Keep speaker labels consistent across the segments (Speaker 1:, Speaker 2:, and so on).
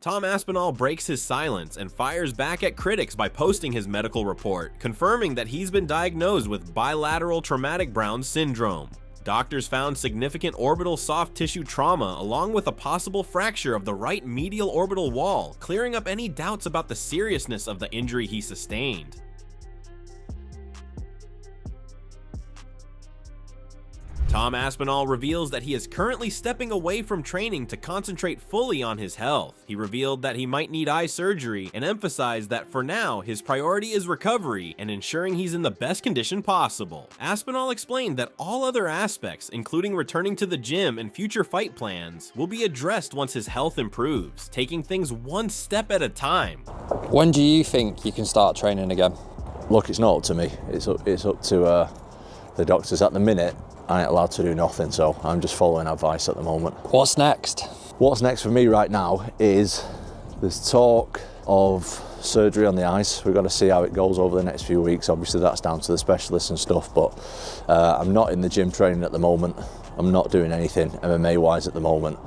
Speaker 1: Tom Aspinall breaks his silence and fires back at critics by posting his medical report, confirming that he's been diagnosed with bilateral traumatic Brown syndrome. Doctors found significant orbital soft tissue trauma along with a possible fracture of the right medial orbital wall, clearing up any doubts about the seriousness of the injury he sustained. Tom Aspinall reveals that he is currently stepping away from training to concentrate fully on his health. He revealed that he might need eye surgery and emphasized that for now, his priority is recovery and ensuring he's in the best condition possible. Aspinall explained that all other aspects, including returning to the gym and future fight plans, will be addressed once his health improves, taking things one step at a time.
Speaker 2: When do you think you can start training again?
Speaker 3: Look, it's not up to me. It's up to the doctors at the minute. I ain't allowed to do nothing, so I'm just following advice at the moment.
Speaker 2: What's next?
Speaker 3: What's next for me right now is there's talk of surgery on the eyes. We've got to see how it goes over the next few weeks. Obviously that's down to the specialists and stuff, but I'm not in the gym training at the moment. I'm not doing anything MMA wise at the moment.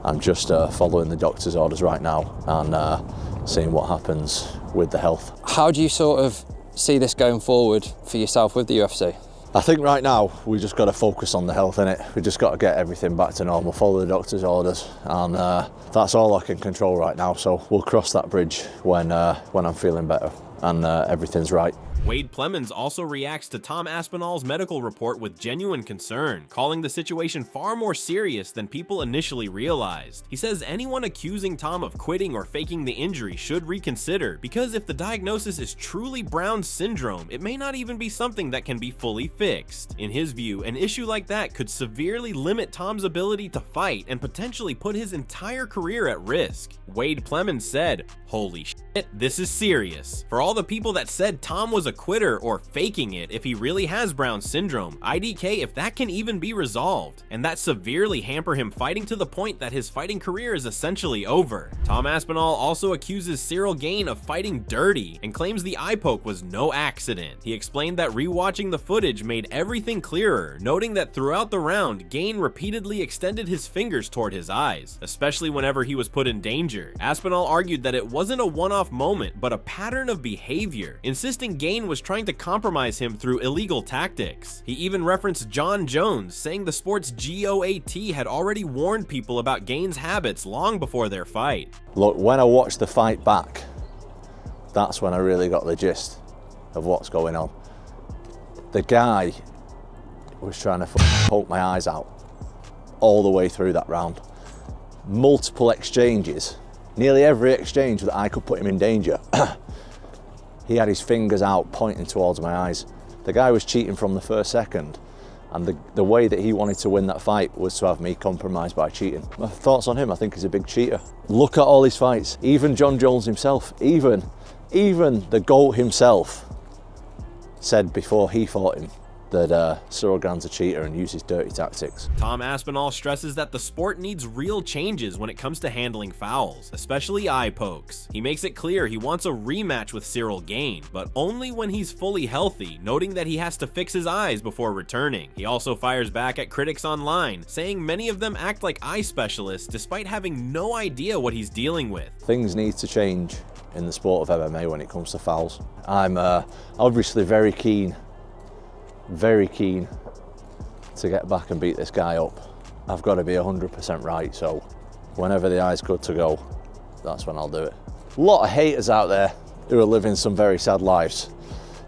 Speaker 3: I'm just following the doctor's orders right now and seeing what happens with the health.
Speaker 2: How do you sort of see this going forward for yourself with the UFC?
Speaker 3: I think right now we just got to focus on the health, innit? We just got to get everything back to normal, follow the doctor's orders, and that's all I can control right now. So we'll cross that bridge when I'm feeling better and everything's right.
Speaker 1: Wade Plemons also reacts to Tom Aspinall's medical report with genuine concern, calling the situation far more serious than people initially realized. He says anyone accusing Tom of quitting or faking the injury should reconsider, because if the diagnosis is truly Brown syndrome, it may not even be something that can be fully fixed. In his view, an issue like that could severely limit Tom's ability to fight and potentially put his entire career at risk. Wade Plemons said, "Holy shit, this is serious. For all the people that said Tom was a quitter or faking it if he really has Brown syndrome, IDK if that can even be resolved, and that severely hamper him fighting to the point that his fighting career is essentially over." Tom Aspinall also accuses Cyril Gane of fighting dirty and claims the eye poke was no accident. He explained that rewatching the footage made everything clearer, noting that throughout the round, Gane repeatedly extended his fingers toward his eyes, especially whenever he was put in danger. Aspinall argued that it wasn't a one-off moment, but a pattern of behavior, insisting Gane was trying to compromise him through illegal tactics. He even referenced John Jones, saying the sport's GOAT had already warned people about Gane's habits long before their fight.
Speaker 3: Look, when I watched the fight back, that's when I really got the gist of what's going on. The guy was trying to poke my eyes out all the way through that round. Multiple exchanges, nearly every exchange that I could put him in danger. He had his fingers out pointing towards my eyes. The guy was cheating from the first second, and the way that he wanted to win that fight was to have me compromised by cheating. My thoughts on him, I think he's a big cheater. Look at all his fights, even John Jones himself, even the GOAT himself said before he fought him that Cyril Gane's a cheater and uses dirty tactics.
Speaker 1: Tom Aspinall stresses that the sport needs real changes when it comes to handling fouls, especially eye pokes. He makes it clear he wants a rematch with Cyril Gane, but only when he's fully healthy, noting that he has to fix his eyes before returning. He also fires back at critics online, saying many of them act like eye specialists despite having no idea what he's dealing with.
Speaker 3: Things need to change in the sport of MMA when it comes to fouls. I'm obviously very keen to get back and beat this guy up. I've got to be 100% right, so whenever the eye's good to go, that's when I'll do it. A lot of haters out there who are living some very sad lives,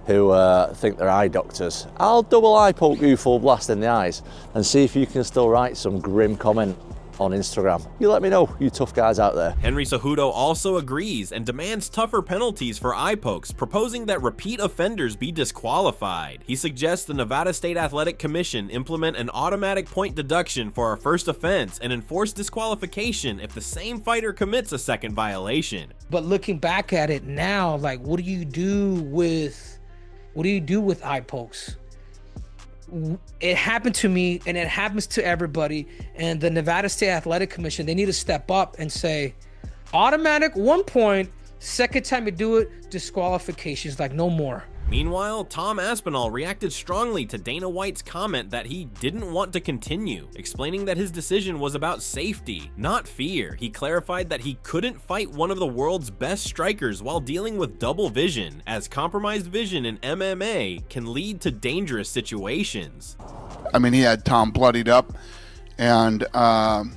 Speaker 3: who think they're eye doctors. I'll double eye poke you full blast in the eyes and see if you can still write some grim comment on Instagram. You let me know, you tough guys out there.
Speaker 1: Henry Cejudo also agrees and demands tougher penalties for eye pokes, proposing that repeat offenders be disqualified. He suggests the Nevada State Athletic Commission implement an automatic point deduction for a first offense and enforce disqualification if the same fighter commits a second violation.
Speaker 4: But looking back at it now, like, what do you do with eye pokes? It happened to me and it happens to everybody, and the Nevada State Athletic Commission, they need to step up and say automatic 1 point, second time you do it, disqualifications, like no more.
Speaker 1: Meanwhile, Tom Aspinall reacted strongly to Dana White's comment that he didn't want to continue, explaining that his decision was about safety, not fear. He clarified that he couldn't fight one of the world's best strikers while dealing with double vision, as compromised vision in MMA can lead to dangerous situations.
Speaker 5: I mean, he had Tom bloodied up, and Tom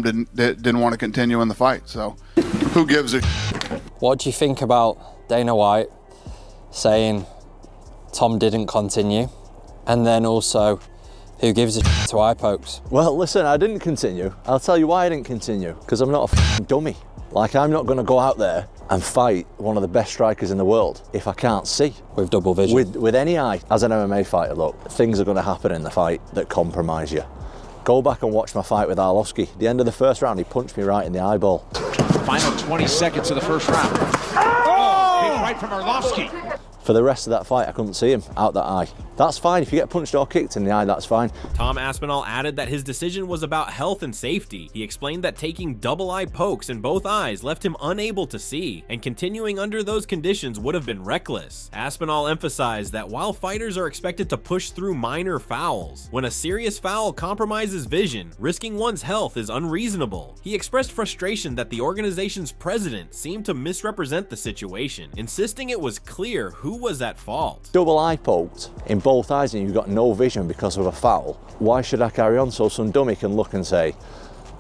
Speaker 5: didn't want to continue in the fight. So, who gives a?
Speaker 2: What do you think about Dana White saying Tom didn't continue, and then also, who gives a to eye pokes?
Speaker 3: Well, listen, I didn't continue. I'll tell you why I didn't continue. Because I'm not a f***ing dummy. Like, I'm not going to go out there and fight one of the best strikers in the world if I can't see.
Speaker 2: With double vision?
Speaker 3: With any eye. As an MMA fighter, look, things are going to happen in the fight that compromise you. Go back and watch my fight with Arlovsky. The end of the first round, he punched me right in the eyeball.
Speaker 6: Final 20 seconds of the first round. Oh! Big right from Arlovsky.
Speaker 3: For the rest of that fight, I couldn't see him out that eye. That's fine. If you get punched or kicked in the eye, that's fine.
Speaker 1: Tom Aspinall added that his decision was about health and safety. He explained that taking double eye pokes in both eyes left him unable to see, and continuing under those conditions would have been reckless. Aspinall emphasized that while fighters are expected to push through minor fouls, when a serious foul compromises vision, risking one's health is unreasonable. He expressed frustration that the organization's president seemed to misrepresent the situation, insisting it was clear who was at fault.
Speaker 3: Double eye poked in both eyes and you've got no vision because of a foul. Why should I carry on so some dummy can look and say,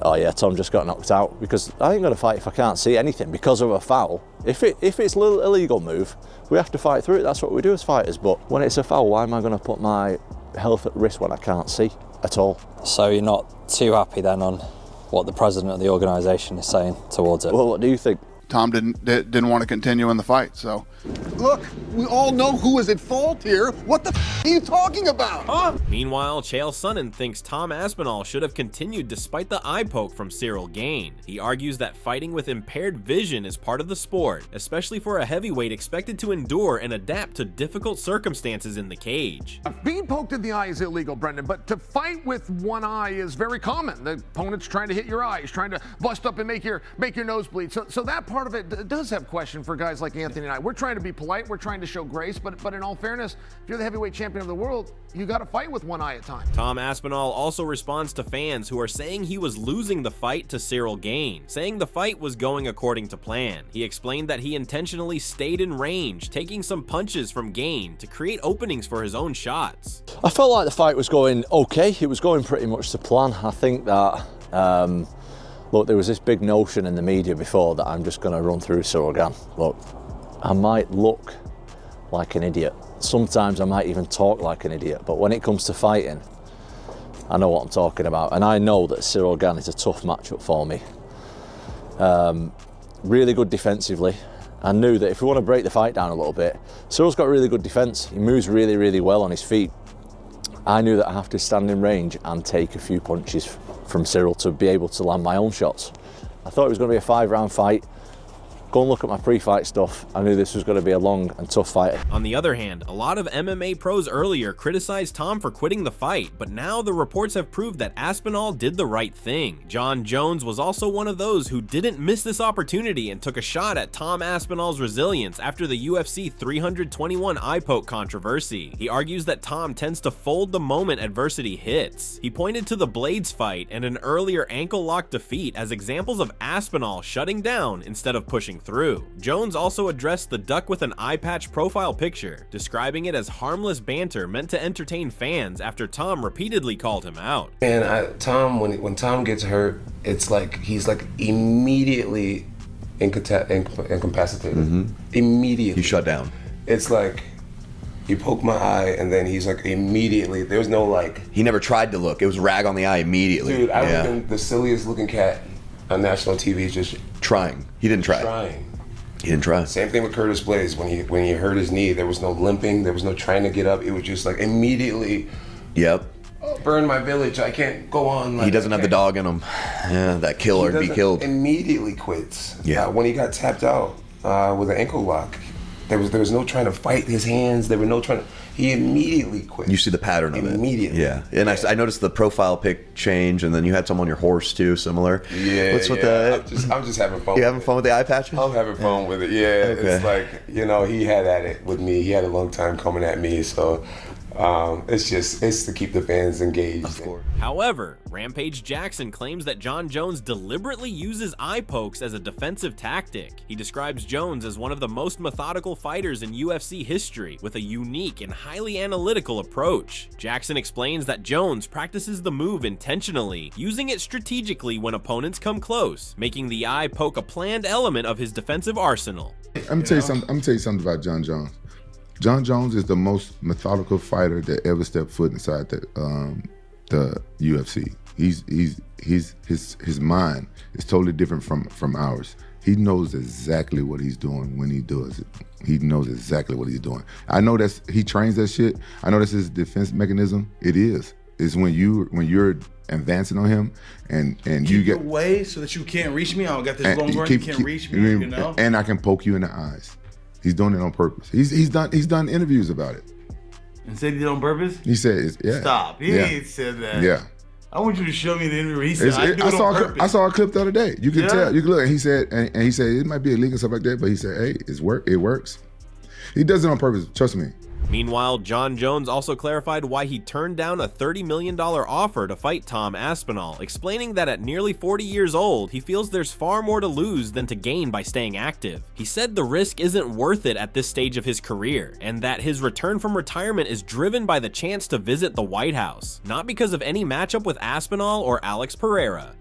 Speaker 3: oh yeah, Tom just got knocked out? Because I ain't gonna fight if I can't see anything because of a foul. If it's a little illegal move, we have to fight through it. That's what we do as fighters. But when it's a foul, why am I gonna put my health at risk when I can't see at all?
Speaker 2: So you're not too happy then on what the president of the organisation is saying towards it?
Speaker 3: Well, what do you think?
Speaker 5: Tom didn't want to continue in the fight, so.
Speaker 7: Look, we all know who is at fault here. What the f are you talking about, huh?
Speaker 1: Meanwhile, Chael Sonnen thinks Tom Aspinall should have continued despite the eye poke from Cyril Gane. He argues that fighting with impaired vision is part of the sport, especially for a heavyweight expected to endure and adapt to difficult circumstances in the cage.
Speaker 7: Being poked in the eye is illegal, Brendan, but to fight with one eye is very common. The opponent's trying to hit your eye. He's trying to bust up and make your nose bleed. So that part of it does have question for guys like Anthony and I. We're trying to be polite. We're trying to show grace. But in all fairness, if you're the heavyweight champion of the world, you got to fight with one eye at a time.
Speaker 1: Tom Aspinall also responds to fans who are saying he was losing the fight to Cyril Gane, saying the fight was going according to plan. He explained that he intentionally stayed in range, taking some punches from Gane to create openings for his own shots.
Speaker 3: I felt like the fight was going okay. It was going pretty much to plan. I think that look, there was this big notion in the media before that I'm just going to run through Cyril Gane. Look, I might look like an idiot. Sometimes I might even talk like an idiot. But when it comes to fighting, I know what I'm talking about. And I know that Cyril Gane is a tough matchup for me. Really good defensively. I knew that if we want to break the fight down a little bit, Cyril's got really good defense. He moves really, really well on his feet. I knew that I have to stand in range and take a few punches from Cyril to be able to land my own shots. I thought it was going to be a 5-round fight. Go and look at my pre-fight stuff. I knew this was going to be a long and tough fight.
Speaker 1: On the other hand, a lot of MMA pros earlier criticized Tom for quitting the fight, but now the reports have proved that Aspinall did the right thing. John Jones was also one of those who didn't miss this opportunity and took a shot at Tom Aspinall's resilience after the UFC 321 eye poke controversy. He argues that Tom tends to fold the moment adversity hits. He pointed to the Blades fight and an earlier ankle lock defeat as examples of Aspinall shutting down instead of pushing through. Jones also addressed the duck with an eye patch profile picture, describing it as harmless banter meant to entertain fans after Tom repeatedly called him out.
Speaker 8: And Tom, when Tom gets hurt, it's like he's like immediately incapacitated.
Speaker 9: Mm-hmm.
Speaker 8: Immediately.
Speaker 9: He shut down.
Speaker 8: It's like you poke my eye and then he's like immediately, there's no like.
Speaker 9: He never tried to look. It was rag on the eye immediately.
Speaker 8: Dude, I would have been the silliest looking cat on national TV, just
Speaker 9: trying. He didn't try. He didn't try.
Speaker 8: Same thing with Curtis Blades. When he hurt his knee, there was no limping, there was no trying to get up. It was just like immediately.
Speaker 9: Yep.
Speaker 8: Oh, burn my village. I can't go on. Like,
Speaker 9: he doesn't have the dog in him. Yeah, that kill or be killed.
Speaker 8: Immediately quits.
Speaker 9: Yeah.
Speaker 8: When he got tapped out with an ankle lock, There was no trying to fight his hands. There were no trying to. He immediately quit.
Speaker 9: You see the pattern of it.
Speaker 8: Immediately.
Speaker 9: Yeah. And I noticed the profile pic change, and then you had some on your horse too, similar.
Speaker 8: Yeah.
Speaker 9: What's with
Speaker 8: I'm just having fun.
Speaker 9: You having fun with the eye patches?
Speaker 8: I'm having fun with it. Yeah.
Speaker 9: Okay.
Speaker 8: It's like, he had at it with me. He had a long time coming at me. So it's to keep the fans engaged.
Speaker 9: Of course.
Speaker 1: However, Rampage Jackson claims that Jon Jones deliberately uses eye pokes as a defensive tactic. He describes Jones as one of the most methodical fighters in UFC history, with a unique and highly analytical approach. Jackson explains that Jones practices the move intentionally, using it strategically when opponents come close, making the eye poke a planned element of his defensive arsenal.
Speaker 10: I'm gonna tell you something about Jon Jones. Jon Jones is the most methodical fighter that ever stepped foot inside the UFC. His mind is totally different from ours. He knows exactly what he's doing when he does it. He knows exactly what he's doing. I know he trains that shit. I know that's his defense mechanism. It is. It's when you're advancing on him and you get
Speaker 11: away so that you can't reach me. I got this long run. You can't reach me. You know.
Speaker 10: And I can poke you in the eyes. He's doing it on purpose. He's done interviews about it.
Speaker 11: And said he did it on purpose?
Speaker 10: He said, yeah.
Speaker 11: Stop. He ain't said that.
Speaker 10: Yeah.
Speaker 11: I want you to show me the interview where he said, I do it on purpose.
Speaker 10: I saw a clip the other day. You can tell. You can look. And he said, and he said it might be illegal and stuff like that, but he said, hey, it works. He does it on purpose. Trust me.
Speaker 1: Meanwhile, Jon Jones also clarified why he turned down a $30 million offer to fight Tom Aspinall, explaining that at nearly 40 years old, he feels there's far more to lose than to gain by staying active. He said the risk isn't worth it at this stage of his career, and that his return from retirement is driven by the chance to visit the White House, not because of any matchup with Aspinall or Alex Pereira.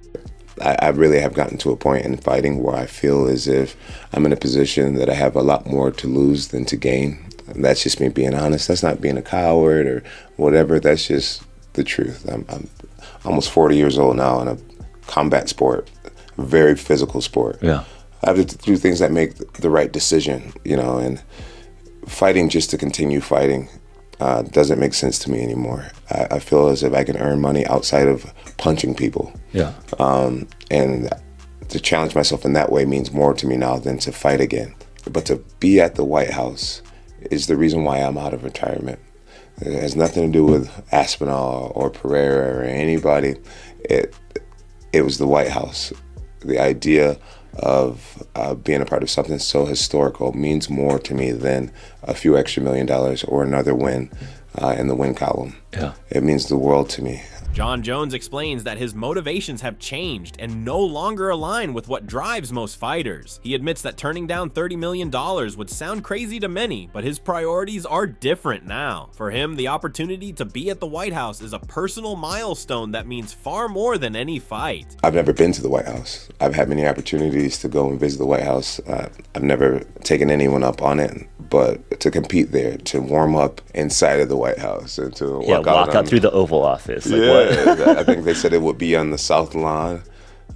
Speaker 8: I really have gotten to a point in fighting where I feel as if I'm in a position that I have a lot more to lose than to gain. And that's just me being honest. That's not being a coward or whatever. That's just the truth. I'm almost 40 years old now in a combat sport, a very physical sport.
Speaker 2: Yeah.
Speaker 8: I have to do things that make the right decision, and fighting just to continue fighting doesn't make sense to me anymore. I feel as if I can earn money outside of punching people.
Speaker 2: Yeah.
Speaker 8: And to challenge myself in that way means more to me now than to fight again. But to be at the White House is the reason why I'm out of retirement. It has nothing to do with Aspinall or Pereira or anybody. It was the White House. The idea of being a part of something so historical means more to me than a few extra $1 million or another win in the win column.
Speaker 2: Yeah.
Speaker 8: It means the world to me.
Speaker 1: Jon Jones explains that his motivations have changed and no longer align with what drives most fighters. He admits that turning down $30 million would sound crazy to many, but his priorities are different now. For him, the opportunity to be at the White House is a personal milestone that means far more than any fight.
Speaker 8: I've never been to the White House. I've had many opportunities to go and visit the White House. I've never taken anyone up on it, but to compete there, to warm up inside of the White House, and to
Speaker 12: walk out through the Oval Office. Like,
Speaker 8: yeah. I think they said it would be on the South Lawn.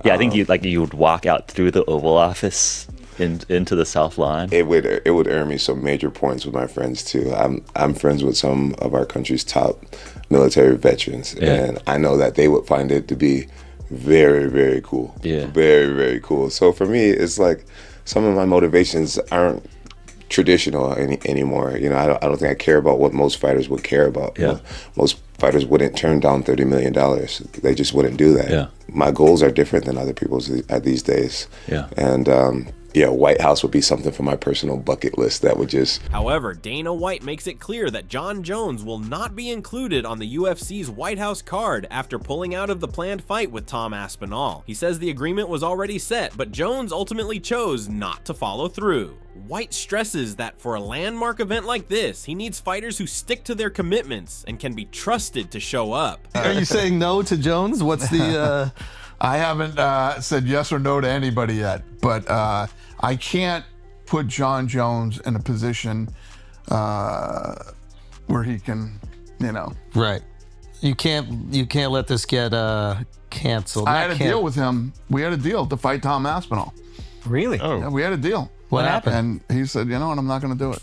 Speaker 12: Yeah, I think you would walk out through the Oval Office into the South Lawn.
Speaker 8: It would earn me some major points with my friends too. I'm friends with some of our country's top military veterans, and I know that they would find it to be very, very cool.
Speaker 2: Yeah,
Speaker 8: very, very cool. So for me, it's like some of my motivations aren't traditional anymore. I don't think I care about what most fighters would care about.
Speaker 2: Yeah.
Speaker 8: Most fighters wouldn't turn down $30 million. They just wouldn't do that.
Speaker 2: Yeah.
Speaker 8: My goals are different than other people's at these days.
Speaker 2: Yeah.
Speaker 8: And White House would be something for my personal bucket list that would just...
Speaker 1: However, Dana White makes it clear that Jon Jones will not be included on the UFC's White House card after pulling out of the planned fight with Tom Aspinall. He says the agreement was already set, but Jones ultimately chose not to follow through. White stresses that for a landmark event like this, he needs fighters who stick to their commitments and can be trusted to show up.
Speaker 13: Are you saying no to Jones? What's the...
Speaker 5: I haven't said yes or no to anybody yet, but I can't put Jon Jones in a position where he can,
Speaker 13: Right. You can't let this get canceled.
Speaker 5: I had a deal with him. We had a deal to fight Tom Aspinall.
Speaker 13: Really?
Speaker 5: Yeah, we had a deal.
Speaker 13: What happened?
Speaker 5: And he said, you know what, I'm not going to do it.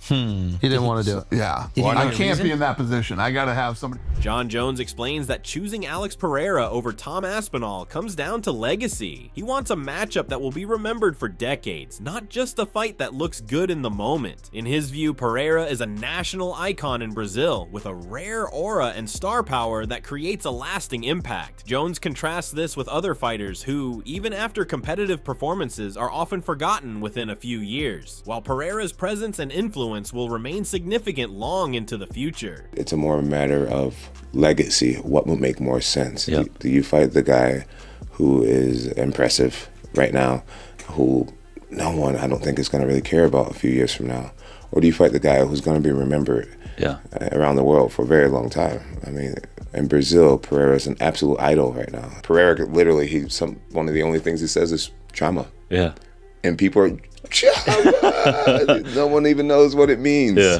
Speaker 13: He didn't want to do it.
Speaker 5: Yeah.
Speaker 4: Did he
Speaker 5: I
Speaker 4: have a
Speaker 5: can't
Speaker 4: reason?
Speaker 5: be in that position. I got to have somebody.
Speaker 1: John Jones explains that choosing Alex Pereira over Tom Aspinall comes down to legacy. He wants a matchup that will be remembered for decades, not just a fight that looks good in the moment. In his view, Pereira is a national icon in Brazil with a rare aura and star power that creates a lasting impact. Jones contrasts this with other fighters who, even after competitive performances, are often forgotten within a few years, while Pereira's presence and influence will remain significant long into the future.
Speaker 8: It's a more matter of legacy. What would make more sense?
Speaker 12: Yep.
Speaker 8: Do you fight the guy who is impressive right now, who no one I don't think is going to really care about a few years from now? Or do you fight the guy who's going to be remembered around the world for a very long time? I mean, in Brazil, Pereira is an absolute idol right now. Pereira, literally, one of the only things he says is chama.
Speaker 12: Yeah.
Speaker 8: And people are, no one even knows what it means.
Speaker 12: Yeah.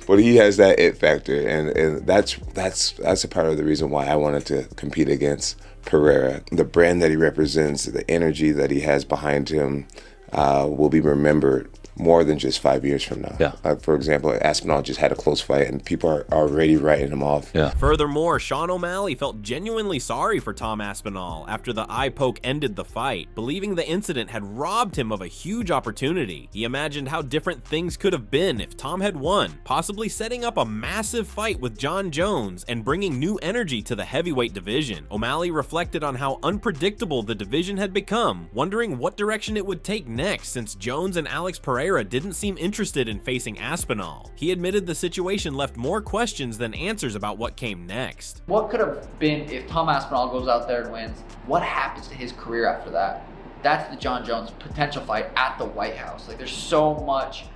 Speaker 8: But he has that it factor, and that's a part of the reason why I wanted to compete against Pereira. The brand that he represents, the energy that he has behind him, will be remembered more than just 5 years from now.
Speaker 12: Yeah.
Speaker 8: For example, Aspinall just had a close fight and people are already writing him off.
Speaker 12: Yeah.
Speaker 1: Furthermore, Sean O'Malley felt genuinely sorry for Tom Aspinall after the eye poke ended the fight, believing the incident had robbed him of a huge opportunity. He imagined how different things could have been if Tom had won, possibly setting up a massive fight with John Jones and bringing new energy to the heavyweight division. O'Malley reflected on how unpredictable the division had become, wondering what direction it would take next since Jones and Alex Pereira didn't seem interested in facing Aspinall. He admitted the situation left more questions than answers about what came next.
Speaker 14: What could have been if Tom Aspinall goes out there and wins? What happens to his career after that? That's the John Jones potential fight at the White House. Like, there's so much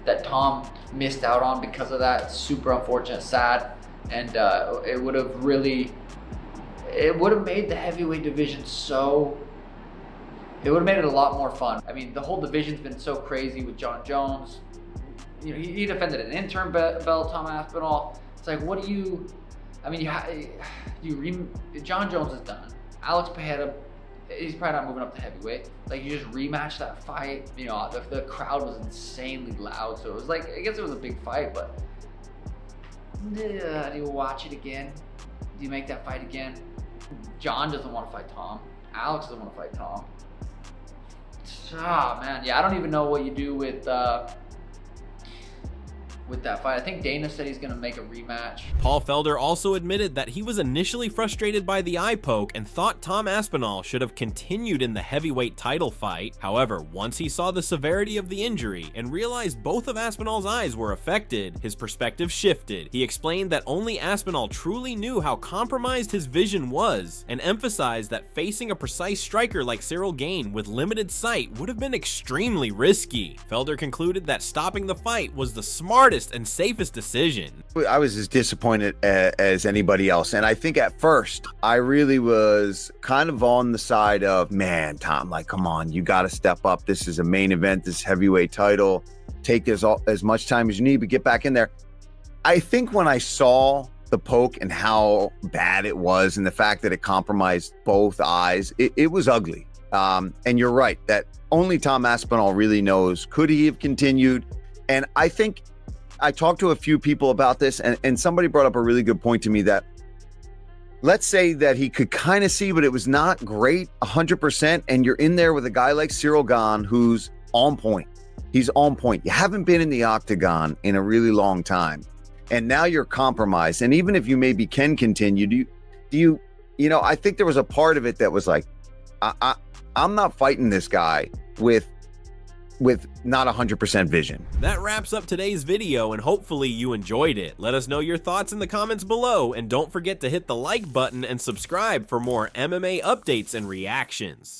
Speaker 14: that Tom missed out on because of that. It's super unfortunate, sad, and it would have made the heavyweight division it would have made it a lot more fun. I mean, the whole division's been so crazy with John Jones. You know, he defended an interim belt, Tom Aspinall. It's like, what do you? I mean, John Jones is done. Alex Pereira, he's probably not moving up to heavyweight. Like, you just rematch that fight. You know, the crowd was insanely loud, so it was like, I guess it was a big fight, but do you watch it again? Do you make that fight again? John doesn't want to fight Tom. Alex doesn't want to fight Tom. Ah, man, yeah, I don't even know what you do with that fight. I think Dana said he's gonna make a rematch.
Speaker 1: Paul Felder also admitted that he was initially frustrated by the eye poke and thought Tom Aspinall should have continued in the heavyweight title fight. However, once he saw the severity of the injury and realized both of Aspinall's eyes were affected, his perspective shifted. He explained that only Aspinall truly knew how compromised his vision was, and emphasized that facing a precise striker like Cyril Gane with limited sight would have been extremely risky. Felder concluded that stopping the fight was the smartest and safest decision.
Speaker 15: I was as disappointed as anybody else, and I think at first I really was kind of on the side of, man, Tom, like, come on, you got to step up. This is a main event, this heavyweight title. Take as much time as you need, but get back in there. I think when I saw the poke and how bad it was and the fact that it compromised both eyes, it was ugly. And you're right that only Tom Aspinall really knows, could he have continued? And I think I talked to a few people about this, and somebody brought up a really good point to me that, let's say that he could kind of see, but it was not great 100%. And you're in there with a guy like Cyril Gane, who's on point. He's on point. You haven't been in the octagon in a really long time. And now you're compromised. And even if you maybe can continue, you know, I think there was a part of it that was like, I'm not fighting this guy with not 100% vision.
Speaker 1: That wraps up today's video, and hopefully you enjoyed it. Let us know your thoughts in the comments below, and don't forget to hit the like button and subscribe for more MMA updates and reactions.